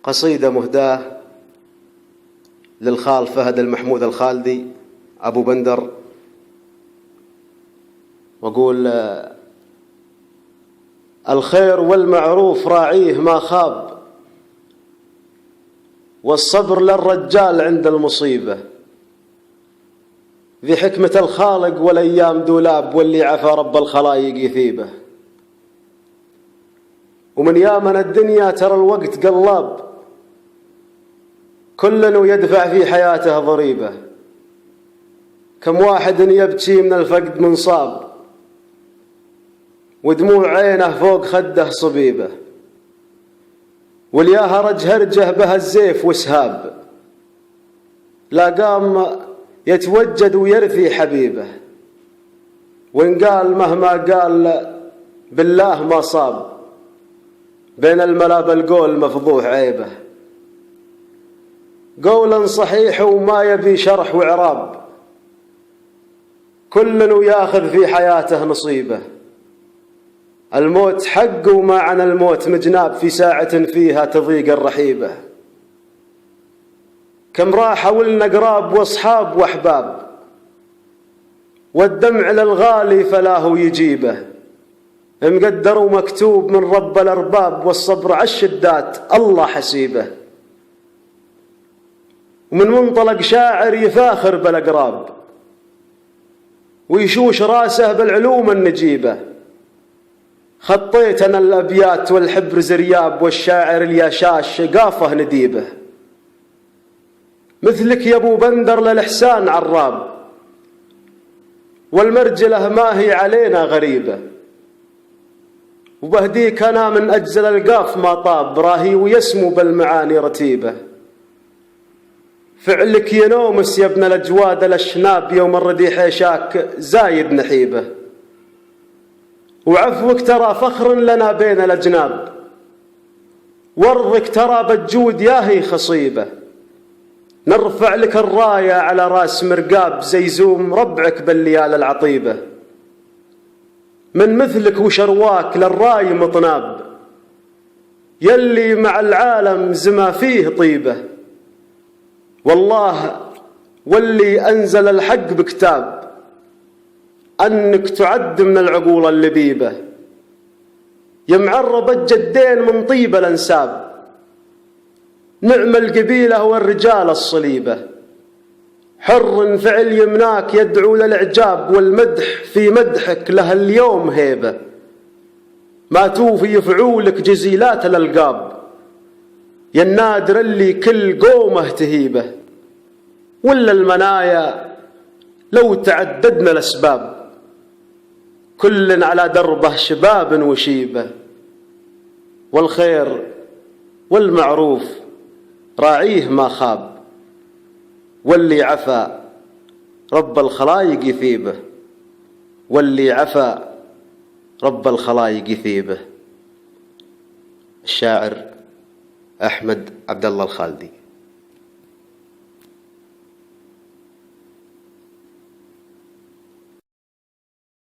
قصيدة مهداة للخال فهد المحمود الخالدي أبو بندر، وأقول: الخير والمعروف راعيه ما خاب، والصبر للرجال عند المصيبة، ذي حكمة الخالق والأيام دولاب، واللي عفا رب الخلايق يثيبه. ومن يامن الدنيا ترى الوقت قلاب، كل يدفع في حياته ضريبة، كم واحد يبكي من الفقد منصاب، ودموع عينه فوق خده صبيبة، واليا هرج هرجه بها الزيف وسهاب، لا قام يتوجد ويرثي حبيبه، وإن قال مهما قال بالله ما صاب، بين الملا بالقول مفضوح عيبه. قولا صحيح وما يبي شرح وعراب، كل ياخذ في حياته نصيبه، الموت حق وما عن الموت مجناب، في ساعة فيها تضيق الرحيبة. كم راح ولنا قراب واصحاب واحباب، والدمع للغالي فلاه يجيبه، مقدر ومكتوب من رب الأرباب، والصبر عالشدات الله حسيبه. ومن منطلق شاعر يفاخر بالأقراب، ويشوش راسه بالعلوم النجيبة، خطيت أنا الأبيات والحبر زرياب، والشاعر الياشاش قافه نديبه. مثلك يا أبو بندر للإحسان عراب، والمرجلة ما هي علينا غريبة، وبهديك أنا من أجزل القاف ما طاب، راهي ويسمو بالمعاني رتيبة. فعلك ينومس يا ابن الأجواد الأشناب، يوم الردي حيشاك زايد نحيبة، وعفوك ترى فخر لنا بين الأجناب، وارضك ترى بالجود ياهي خصيبة. نرفع لك الراية على راس مرقاب، زيزوم ربعك بالليال العطيبة، من مثلك وشرواك للراي مطناب، يلي مع العالم زما فيه طيبة. والله واللي أنزل الحق بكتاب، أنك تعد من العقول اللبيبة، يمعرب الجدين من طيب الأنساب، نعم القبيلة والرجال الصليبة. حر فعل يمناك يدعو للإعجاب، والمدح في مدحك له اليوم هيبة، ما توفي فعولك جزيلات الألقاب، يا النادر اللي كل قومه تهيبه. ولا المنايا لو تعددنا الأسباب، كل على دربه شباب وشيبة، والخير والمعروف راعيه ما خاب، واللي عفا رب الخلايق يثيبه، واللي عفا رب الخلايق يثيبه. الشاعر أحمد عبد الله الخالدي.